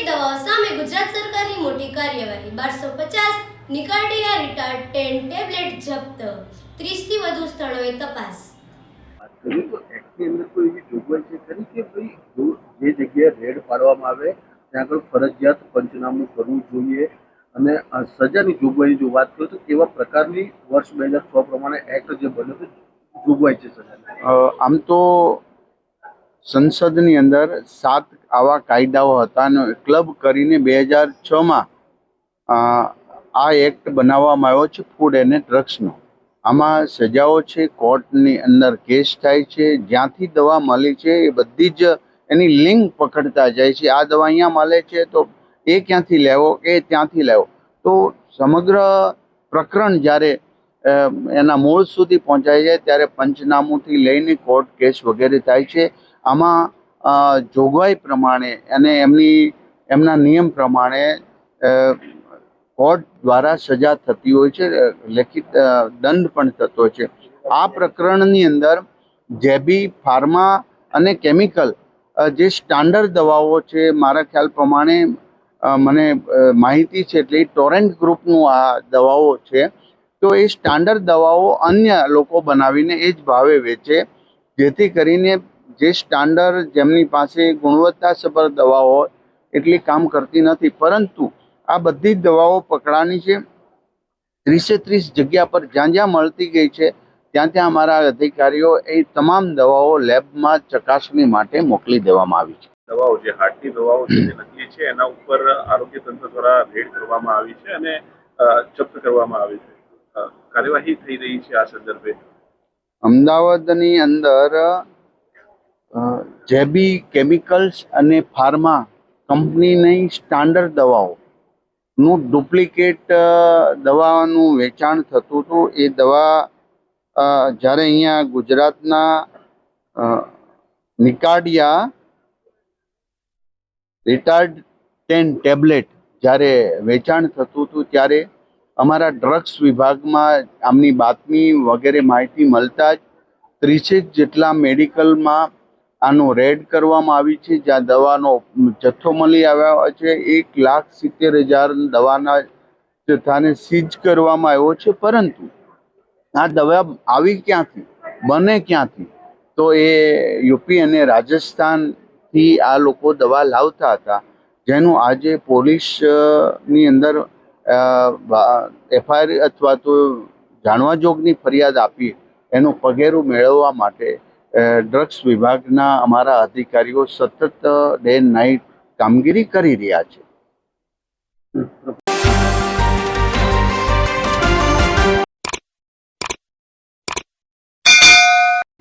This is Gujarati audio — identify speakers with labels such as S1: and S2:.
S1: નકલી દવાઓ સામે ગુજરાત સરકારની મોટી કાર્યવાહી 1250 નિકાર્ડિયા રિટાર્ડ 10 ટેબ્લેટ જપ્ત 30 થી વધુ સ્થળોએ તપાસ।
S2: એક્ટની અંદર કોઈ એવી જોગવાઈ છે ખરી કે ભાઈ જો જે જગ્યાએ રેડ પાડવામાં આવે ત્યાં આગળ ફરજિયાત પંચનામું કરવું જોઈએ અને સજાની જોગવાઈની જો વાત કરું તો કેવા પ્રકારની વર્ષ 2006 પ્રમાણે એક્ટ જે બન્યો છે જોગવાઈ છે સજાની?
S3: આમ તો સંસદની અંદર 7 આવા કાયદાઓ હતા અને ક્લબ કરીને 2006માં આ એક્ટ બનાવવામાં આવ્યો છે ફૂડ અને ડ્રગ્સનો। આમાં સજાઓ છે, કોર્ટની અંદર કેસ થાય છે, જ્યાંથી દવા મળી છે એ બધી જ એની લિંક પકડતા જાય છે। આ દવા અહીંયા મળે છે તો એ ક્યાંથી લેવો, એ ત્યાંથી લેવો, તો સમગ્ર પ્રકરણ જ્યારે એના મૂળ સુધી પહોંચાય છે ત્યારે પંચનામુંથી લઈને કોર્ટ કેસ વગેરે થાય છે। આમાં જોગવાઈ પ્રમાણે અને એમના નિયમ પ્રમાણે કોર્ટ દ્વારા સજા થતી હોય છે, લેખિત દંડ પણ થતો હોય છે। આ પ્રકરણની અંદર જેબી ફાર્મા અને કેમિકલ જે સ્ટાન્ડર્ડ દવાઓ છે, મારા ખ્યાલ પ્રમાણે મને માહિતી છે એટલે ટોરેન્ટ ગ્રુપનું આ દવાઓ છે, તો એ સ્ટાન્ડર્ડ દવાઓ અન્ય લોકો બનાવીને એ જ ભાવે વેચે, જેથી કરીને જે સ્ટાન્ડર્ડ જેમની પાસે ગુણવત્તાસભર દવાઓ હોય એટલી કામ કરતી નથી। પરંતુ આ બધી જ દવાઓ પકડાની છે। 30 જગ્યા પર જ્યાં જ્યાં મળતી ગઈ છે ત્યાં ત્યાં અમારા અધિકારીઓ એ તમામ દવાઓ લેબમાં ચકાસણી માટે મોકલી દેવામાં આવી છે।
S2: દવાઓ જે હાર્ટની દવાઓ છે જે નકલી છે એના ઉપર આરોગ્ય તંત્ર દ્વારા રેડ કરવામાં આવી છે અને જપ્ત કરવામાં આવી છે। કાર્યવાહી થઈ રહી છે આ સંદર્ભે।
S3: અમદાવાદની અંદર જેબી કેમિકલ્સ અને ફાર્મા કંપનીની સ્ટાન્ડર્ડ દવાઓનું ડુપ્લિકેટ દવાનું વેચાણ થતું હતું। એ દવા જ્યારે અહીંયા ગુજરાતના નિકાર્ડિયા રિટાર્ડ 10 ટેબ્લેટ જ્યારે વેચાણ થતું હતું ત્યારે અમારા ડ્રગ્સ વિભાગમાં આમની બાતમી વગેરે માહિતી મળતા જ 30 જેટલા મેડિકલમાં આનું રેડ કરવામાં આવી છે, જ્યાં દવાનો જથ્થો મળી આવ્યો છે। 1,70,000 દવાના જથ્થાને સીઝ કરવામાં આવ્યો છે। પરંતુ આ દવા આવી ક્યાંથી, બને ક્યાંથી, તો એ યુપી અને રાજસ્થાનથી આ લોકો દવા લાવતા હતા, જેનું આજે પોલીસની અંદર FIR અથવા તો જાણવા જોગની ફરિયાદ આપી એનું પગેરું મેળવવા માટે ડ્રગ્સ વિભાગના અમારા અધિકારીઓ સતત ડે નાઇટ કામગીરી કરી રહ્યા છે।